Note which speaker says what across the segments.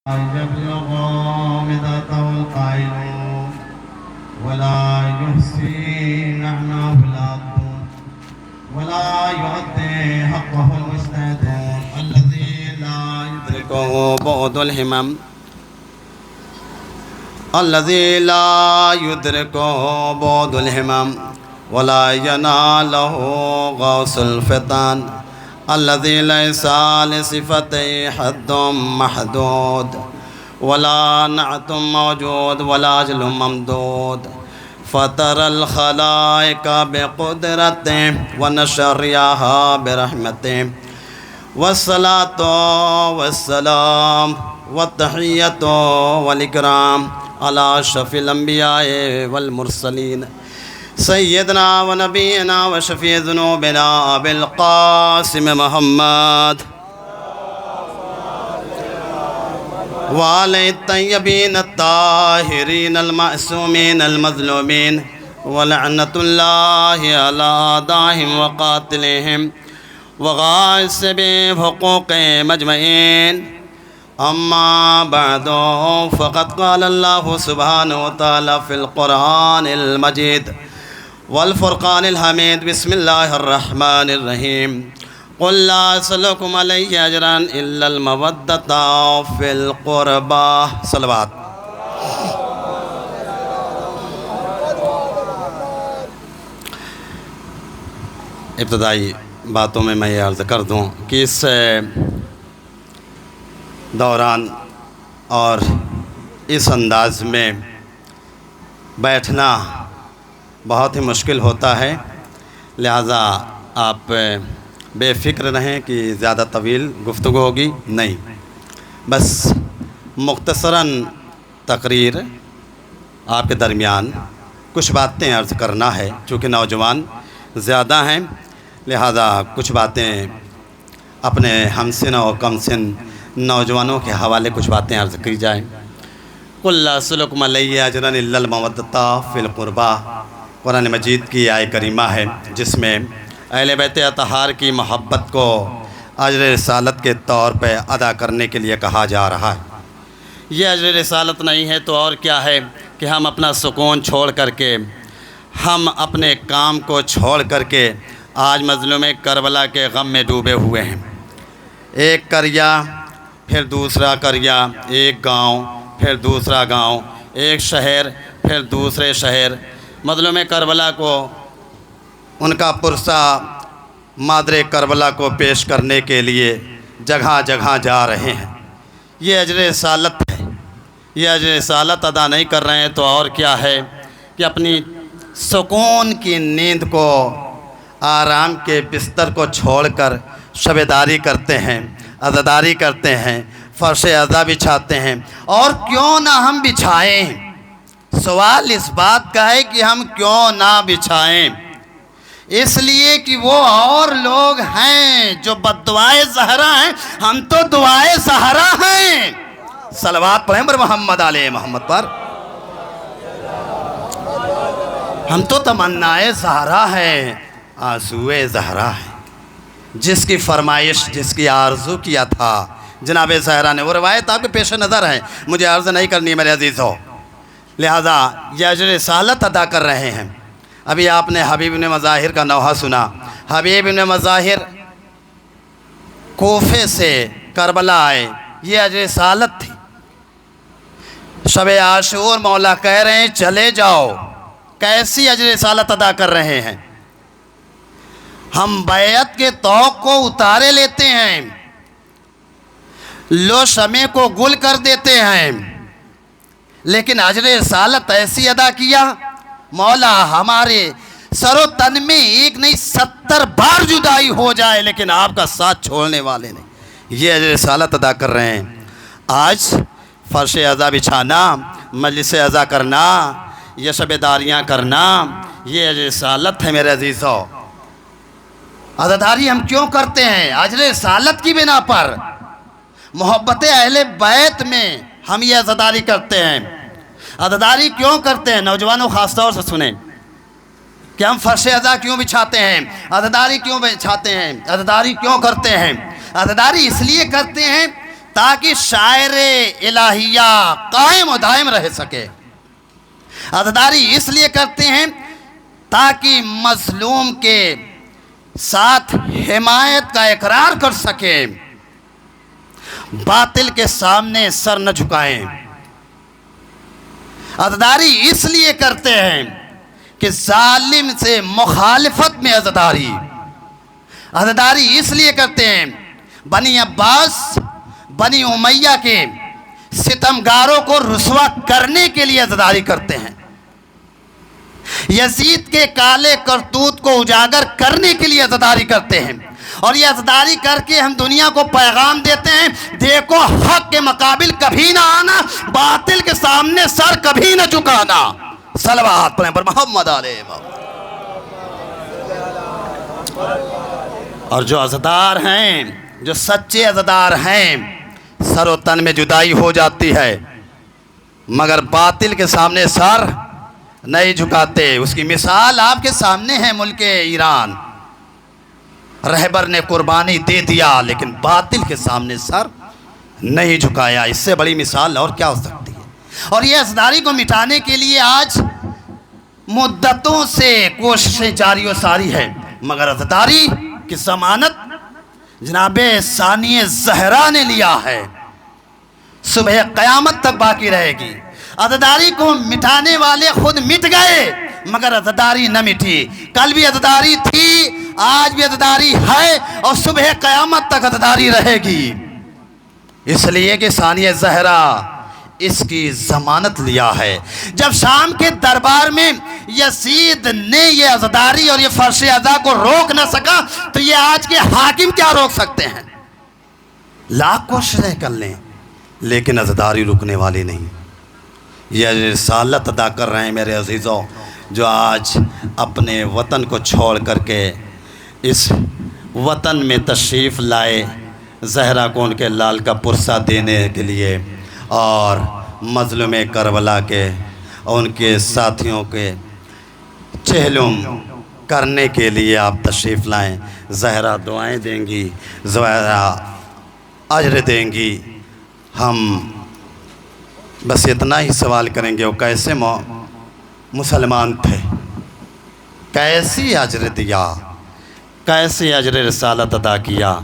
Speaker 1: يبلغ مدته القائل ولا يحصي نعمه العبد ولا يؤدي حقه المجتهد الذي لا يدركه بعد الهمم الذي لا يدركه بعد الهمم ولا يناله غوث الفتان الذي ليس لصفته حد محدود ولا نعت موجود ولا أجل ممدود فطر الخلائق بقدرته ونشرها برحمته والصلاة والسلام والتحية والإكرام على أشرف الأنبياء والمرسلين سيدنا ونبينا وشفيع ذنوبنا أبي القاسم محمد وآله الطيبين الطاهرين المعصومين المظلومين ولعنة الله على أعدائهم وقاتلهم وغاصبي حقوقهم أجمعين أما بعد فقد قال الله سبحانه وتعالى في القرآن المجيد والفرقان الحميد بسم الله الرحمن الرحيم قل لا أسألكم عليه أجرا إلا المودة في القربى صلوات ابتدائی باتوں میں یہ عرض کر دوں کہ اس دوران اور اس انداز میں بیٹھنا بہت ہی مشکل ہوتا ہے، لہذا آپ بے فکر رہیں کہ زیادہ طویل گفتگو ہوگی نہیں، بس مختصراً تقریر آپ کے درمیان کچھ باتیں عرض کرنا ہے۔ چونکہ نوجوان زیادہ ہیں لہذا کچھ باتیں اپنے ہم سن اور کم سن نوجوانوں کے حوالے کچھ باتیں عرض کی جائیں۔ قل لا أسألكم علیہ اجرا الا المودۃ فی القربى قرآن مجید کی آیت کریمہ ہے جس میں اہل بیت اطہار کی محبت کو اجر رسالت کے طور پہ ادا کرنے کے لیے کہا جا رہا ہے۔ یہ اجر رسالت نہیں ہے تو اور کیا ہے کہ ہم اپنا سکون چھوڑ کر کے، ہم اپنے کام کو چھوڑ کر کے آج مظلوم کربلا کے غم میں ڈوبے ہوئے ہیں۔ ایک قریہ پھر دوسرا قریہ، ایک گاؤں پھر دوسرا گاؤں، ایک شہر پھر دوسرے شہر، مظلوم کربلا کو ان کا پرسہ مادر کربلا کو پیش کرنے کے لیے جگہ جگہ جا رہے ہیں۔ یہ اجر رسالت ہے، یہ اجر رسالت ادا نہیں کر رہے ہیں تو اور کیا ہے کہ اپنی سکون کی نیند کو، آرام کے بستر کو چھوڑ کر شب داری کرتے ہیں، عزاداری کرتے ہیں، فرش عزا بچھاتے ہیں۔ اور کیوں نہ ہم بچھائیں، سوال اس بات کا ہے کہ ہم کیوں نہ بچھائیں، اس لیے کہ وہ اور لوگ ہیں جو بددعائے زہرا ہیں، ہم تو دعائے سہرا ہیں۔ صلوات پڑھیں بر محمد علیہ محمد پر۔ ہم تو تمنائے زہرا ہیں، آرزوئے زہرا ہے، جس کی فرمائش، جس کی آرزو کیا تھا جناب زہرا نے۔ وہ روایت آپ کے پیش نظر ہے، مجھے عرض نہیں کرنی میرے عزیزو، لہذا یہ اجر رسالت ادا کر رہے ہیں۔ ابھی آپ نے حبیب بن مظاہر کا نوحہ سنا۔ حبیب بن مظاہر کوفے سے کربلا آئے، یہ اجر رسالت تھی۔ شب عاشور مولا کہہ رہے ہیں چلے جاؤ، کیسی اجر رسالت ادا کر رہے ہیں۔ ہم بیعت کے طوق کو اتارے لیتے ہیں، لو شمع کو گل کر دیتے ہیں، لیکن اجر رسالت ایسی ادا کیا، مولا ہمارے سر و تن میں ایک نہیں 70 بار جدائی ہو جائے لیکن آپ کا ساتھ چھوڑنے والے نہیں۔ یہ اجر رسالت ادا کر رہے ہیں۔ آج فرش عزا بچھانا، مجلس عزا کرنا، یہ شب داریاں کرنا، یہ اجر رسالت ہے میرے عزیزو۔ عزاداری ہم کیوں کرتے ہیں؟ اجر رسالت کی بنا پر، محبت اہل بیت میں ہم یہ عزاداری کرتے ہیں۔ عزاداری کیوں کرتے ہیں؟ نوجوانوں خاص طور سے سنیں کہ ہم فرش عزا کیوں بچھاتے ہیں، عزاداری کیوں بچھاتے ہیں، عزاداری کیوں کرتے ہیں۔ عزاداری اس لیے کرتے ہیں تاکہ شاعر الہیہ قائم و دائم رہ سکے۔ عزاداری اس لیے کرتے ہیں تاکہ مظلوم کے ساتھ حمایت کا اقرار کر سکے، باطل کے سامنے سر نہ جھکائیں۔ عزاداری اس لیے کرتے ہیں کہ ظالم سے مخالفت میں عزاداری اس لیے کرتے ہیں۔ بنی عباس بنی امیہ کے ستمگاروں کو رسوا کرنے کے لیے عزاداری کرتے ہیں، یزید کے کالے کرتوت کو اجاگر کرنے کے لیے عزاداری کرتے ہیں، اور یہ عزاداری کر کے ہم دنیا کو پیغام دیتے ہیں، دیکھو حق کے مقابل کبھی نہ آنا، باطل کے سامنے سر کبھی نہ جھکانا۔ صلوات پڑھیں پر محمد علیہ وسلم۔ اور جو عزادار ہیں، جو سچے عزادار ہیں، سر و تن میں جدائی ہو جاتی ہے مگر باطل کے سامنے سر نہیں جھکاتے۔ اس کی مثال آپ کے سامنے ہے، ملک ایران، رہبر نے قربانی دے دیا لیکن باطل کے سامنے سر نہیں جھکایا۔ اس سے بڑی مثال اور کیا ہو سکتی ہے؟ اور یہ عزاداری کو مٹانے کے لیے آج مدتوں سے کوششیں جاری و ساری ہے، مگر عزاداری کی ضمانت جناب ثانی زہرا نے لیا ہے، صبح قیامت تک باقی رہے گی۔ عزاداری کو مٹانے والے خود مٹ گئے مگر عزاداری نہ مٹی۔ کل بھی عزاداری تھی، آج بھی عزاداری ہے، اور صبح قیامت تک عزاداری رہے گی، اس لیے کہ ثانی زہرا اس کی ضمانت لیا ہے۔ جب شام کے دربار میں یزید نے یہ عزاداری اور یہ فرش عزا کو روک نہ سکا تو یہ آج کے حاکم کیا روک سکتے ہیں؟ لاکھ کوششیں کر لیں لیکن عزاداری رکنے والی نہیں۔ یہ رسالت ادا کر رہے ہیں میرے عزیزوں، جو آج اپنے وطن کو چھوڑ کر کے اس وطن میں تشریف لائے زہرا کو ان کے لال کا پرسہ دینے کے لیے، اور مظلوم کربلا کے اور ان کے ساتھیوں کے چہلم کرنے کے لیے آپ تشریف لائیں۔ زہرا دعائیں دیں گی، زہرا اجر دیں گی۔ ہم بس اتنا ہی سوال کریں گے، وہ کیسے مسلمان تھے، کیسی اجر دیا، کیسی اجر رسالت ادا کیا؟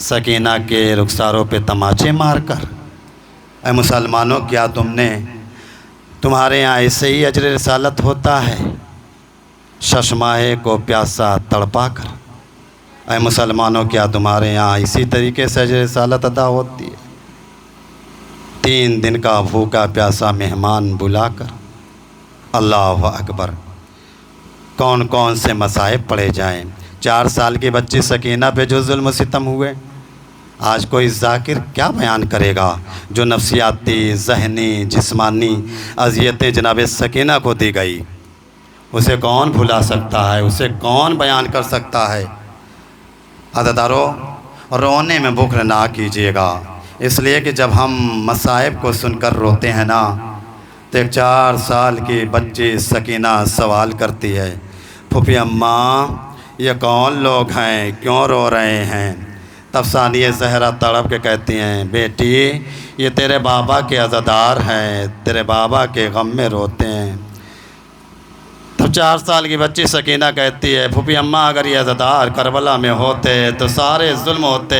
Speaker 1: سکینہ کے رخساروں پہ تماچے مار کر۔ اے مسلمانوں، کیا تمہارے یہاں ایسے ہی اجر رسالت ہوتا ہے؟ ششماہے کو پیاسا تڑپا کر۔ اے مسلمانوں، کیا تمہارے یہاں اسی طریقے سے اجر رسالت ادا ہوتی ہے؟ 3 دن کا بھوکا پیاسا مہمان بلا کر۔ اللہ اکبر! کون کون سے مصائب پڑے جائیں۔ 4 سال کی بچی سکینہ پہ جو ظلم و ستم ہوئے، آج کوئی ذاکر کیا بیان کرے گا؟ جو نفسیاتی، ذہنی، جسمانی اذیتیں جناب سکینہ کو دی گئی، اسے کون بھلا سکتا ہے؟ اسے کون بیان کر سکتا ہے؟ عزادارو، رونے میں بخل نہ کیجیے گا، اس لیے کہ جب ہم مصائب کو سن کر روتے ہیں نا تو ایک 4 سال کی بچی سکینہ سوال کرتی ہے، پھوپھی اماں یہ کون لوگ ہیں، کیوں رو رہے ہیں؟ تب ثانی زہرا تڑپ کے کہتی ہیں، بیٹی یہ تیرے بابا کے عزادار ہیں، تیرے بابا کے غم میں روتے ہیں۔ تب 4 سال کی بچی سکینہ کہتی ہے، پھوپھی اماں اگر یہ عزادار کربلا میں ہوتے تو سارے ظلم ہوتے،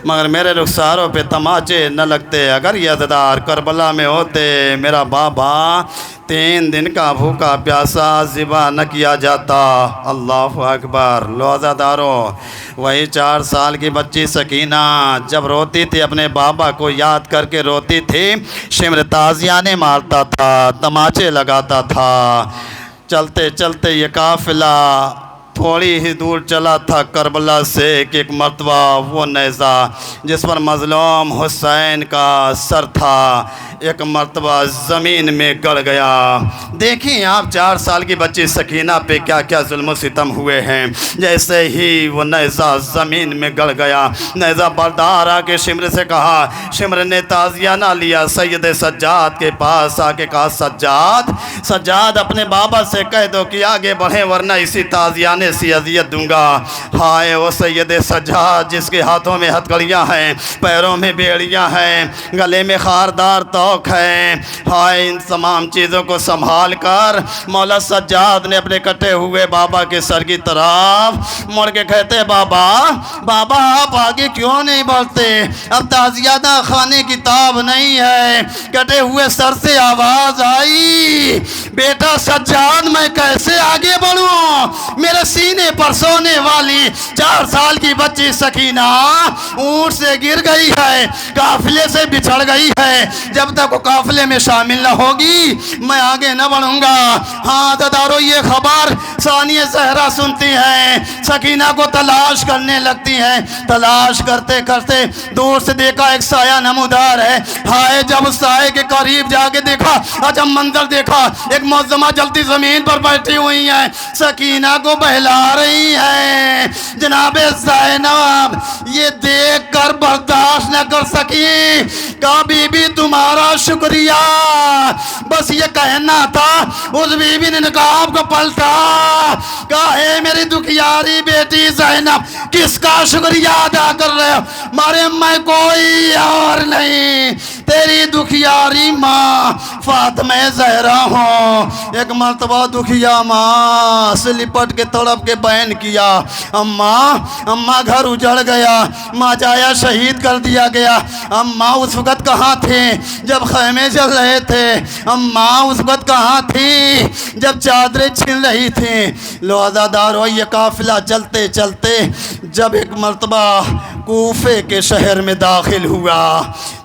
Speaker 1: مگر میرے رخساروں پہ تماچے نہ لگتے۔ اگر یہ عزادار کربلا میں ہوتے، میرا بابا 3 دن کا بھوکا پیاسا ذبح نہ کیا جاتا۔ اللہ اکبر! لو عزادارو، وہی 4 سال کی بچی سکینہ جب روتی تھی اپنے بابا کو یاد کر کے روتی تھی، شمر تازیانے مارتا تھا، تماچے لگاتا تھا۔ چلتے چلتے یہ قافلہ تھوڑی ہی دور چلا تھا کربلا سے کہ ایک مرتبہ وہ نیزہ جس پر مظلوم حسین کا سر تھا ایک مرتبہ زمین میں گڑ گیا۔ دیکھیں آپ 4 سال کی بچی سکینہ پہ کیا کیا ظلم و ستم ہوئے ہیں۔ جیسے ہی وہ نیزہ زمین میں گڑ گیا، نیزہ بردار آ کے شمر سے کہا، شمر نے تازیانہ لیا، سید سجاد کے پاس آ کے کہا، سجاد اپنے بابا سے کہہ دو کہ آگے بڑھیں ورنہ اسی تازیانے سی اذیت دوں گا۔ ہائے وہ سید سجاد جس کے ہاتھوں میں ہتھکڑیاں ہیں، پیروں میں بیڑیاں ہیں، گلے میں خاردار توق ہے۔ ہائے ان تمام چیزوں کو سنبھال کر مولا سجاد نے اپنے کٹے ہوئے بابا کے سر کی طرف مڑ کے کہتے بابا بابا آپ آگے کیوں نہیں بڑھتے؟ اب تعزیہ خانے کتاب نہیں ہے۔ کٹے ہوئے سر سے آواز آئی بیٹا سجاد میں کیسے آگے بڑھوں؟ میرے سینے پر سونے والی 4 سال کی بچی سکینہ اونٹ سے گر گئی ہے، قافلے سے بچھڑ گئی ہے، جب تک وہ قافلے میں شامل نہ ہوگی میں آگے نہ بڑھوں گا۔ ہاں عزادارو یہ خبر ثانیہ زہرا سنتی ہیں، سکینہ کو تلاش کرنے لگتی ہیں۔ تلاش کرتے کرتے دور سے دیکھا ایک سایہ نمودار ہے۔ ہائے جب اس سائے کے قریب جا کے دیکھا، عجب منظر دیکھا، ایک معظمہ جلتی زمین پر بیٹھی ہوئی ہیں، سکینہ کو بہلا رہی ہیں۔ جناب زینب یہ دیکھ کر برداشت نہ کر سکی، کہا بی بی تمہارا شکریہ، بس یہ کہنا تھا۔ اس بی بی نے نقاب کو پلٹا، کہا اے میری دکھیاری بیٹی زینب کس کا شکریہ ادا کر رہے ہو؟ مارے میں کوئی اور نہیں، تیری دکھیاری ماں فاطمہ زہرا ہوں۔ ایک مرتبہ دکھیا ماں سے لپٹ کے تڑپ کے بیان کیا اماں گھر اجڑ گیا، ماں جایا شہید کر دیا گیا۔ اماں اس وقت کہاں تھی جب خیمے جل رہے تھے؟ اماں اس وقت کہاں تھی جب چادریں چھن رہی تھیں؟ لو عزادارو یہ قافلہ چلتے چلتے جب ایک مرتبہ کوفے کے شہر میں داخل ہوا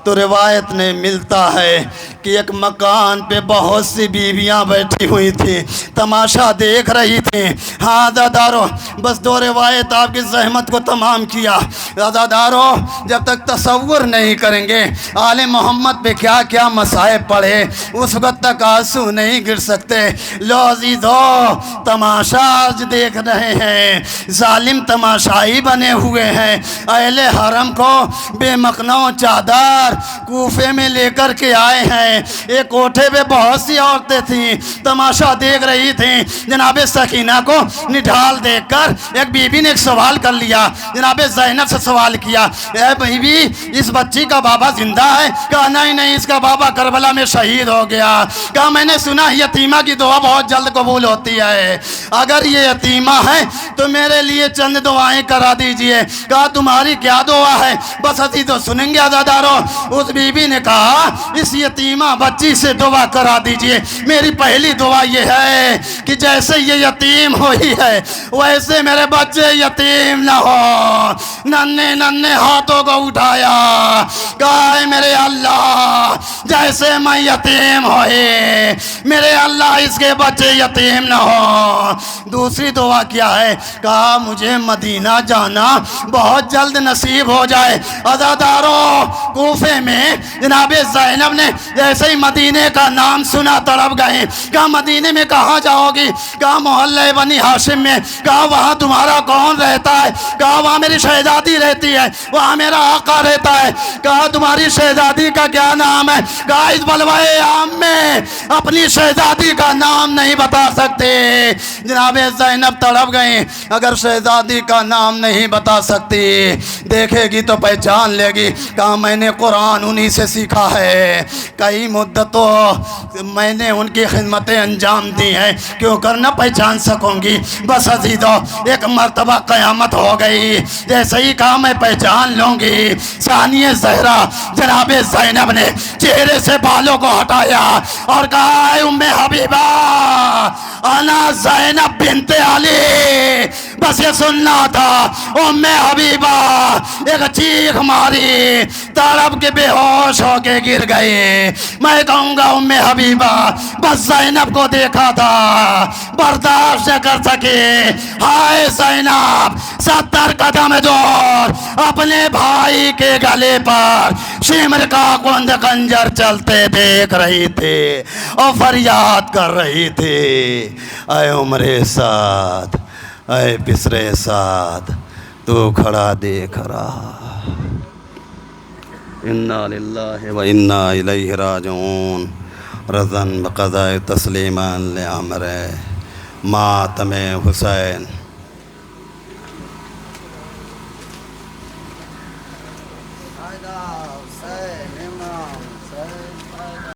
Speaker 1: تو روایت نے ملتا ہے کہ ایک مکان پہ بہت سی بیویاں بیٹھی ہوئی تھیں، تماشا دیکھ رہی تھیں۔ ہاں عزادارو بس 2 روایت آپ کی زحمت کو تمام کیا۔ عزادارو جب تک تصور نہیں کریں گے آل محمد پہ کیا کیا مصائب پڑے اس وقت تک آنسو نہیں گر سکتے۔ لو عزیزو تماشا آج دیکھ رہے ہیں، ظالم تماشائی بنے ہوئے ہیں۔ اہل حرم کو بے مخنوں چادر کوفے میں لے کر کے آئے ہیں۔ ایک کوٹھے پہ بہت سی عورتیں تھیں، تماشا دیکھ رہی تھیں۔ جناب سکینہ کو نڈھال دیکھ کر ایک بی بی نے ایک سوال کر لیا، جناب زینب سے سوال کیا اے بی بی اس بچی کا بابا زندہ ہے؟ کہا نہیں اس کا بابا کربلا میں شہید ہو گیا۔ کہا میں نے سنا یتیمہ کی دعا بہت جلد قبول ہوتی ہے، اگر یہ یتیمہ ہے تو میرے لیے چند دعائیں کرا دیجئے۔ کہا تمہاری کیا دعا ہے؟ بس عزیز تو سنیں گے عزادارو۔ اس بی بی نے کہا اس یتیمہ بچی سے دعا کرا دیجئے۔ میری پہلی دعا یہ ہے کہ جیسے یہ یتیم ہوئی ہے ویسے میرے بچے یتیم نہ ہو۔ ننھے ہاتھوں کو اٹھایا، کہا اے میرے اللہ جیسے میں یتیم ہوئے میرے اللہ اس کے بچے یتیم نہ ہو۔ دوسری دعا کیا ہے؟ کہا مجھے مدینہ جانا بہت جلد نصیب ہو جائے۔ عزادارو کوفے میں جناب زینب نے جیسے ہی مدینے کا نام سنا تڑپ گئے۔ کہا مدینے میں کہاں جاؤ گی؟ کہا محلہ بنی ہاشم میں۔ کہا وہاں تمہارا کون رہتا ہے؟ کہا وہاں میری شہزادی رہتی ہے، وہاں میرا آقا رہتا ہے۔ کہا تمہاری شہزادی کا کیا نام ہے؟ کہا اس بلوائے عام میں اپنی شہزادی کا نام نہیں بتا سکتے۔ جناب زینب تڑپ گئیں، اگر شہزادی کا نام نہیں بتا سکتی دیکھے گی تو پہچان لے گی۔ کہا میں نے قرآن انہی سے سیکھا ہے، کئی مدتوں میں نے ان کی خدمتیں انجام دی ہیں، کیوں کر نہ پہچان سکوں گی؟ بس عزیزو ایک مرتبہ قیامت ہو گئی، جیسے ہی کہا میں پہچان لوں گی۔ ثانیہ زہرا جناب زینب نے چہرے سے بالوں کو ہٹایا اور کہا اے ام حبیبہ انا زینب بنت علی۔ بس یہ سننا تھا۔ ام حبیبہ ایک چیخ ماری، تڑپ کے بے ہوش ہو کے گر گئے۔ میں کہوں گا ام حبیبہ بس زینب کو دیکھا تھا، برداشت نہ کر سکے۔ ہائے زینب 70 قدم دور اپنے بھائی کے گلے پر شمر کا کند خنجر چلتے دیکھ رہی تھی اور فریاد کر رہی تھی اے عمر سعد، اے بسر سعد، تو کھڑا دیکھ رہا۔ انا للہ و انا الیہ راجعون، رضا بقضاء تسلیما لامر ماتم حسین۔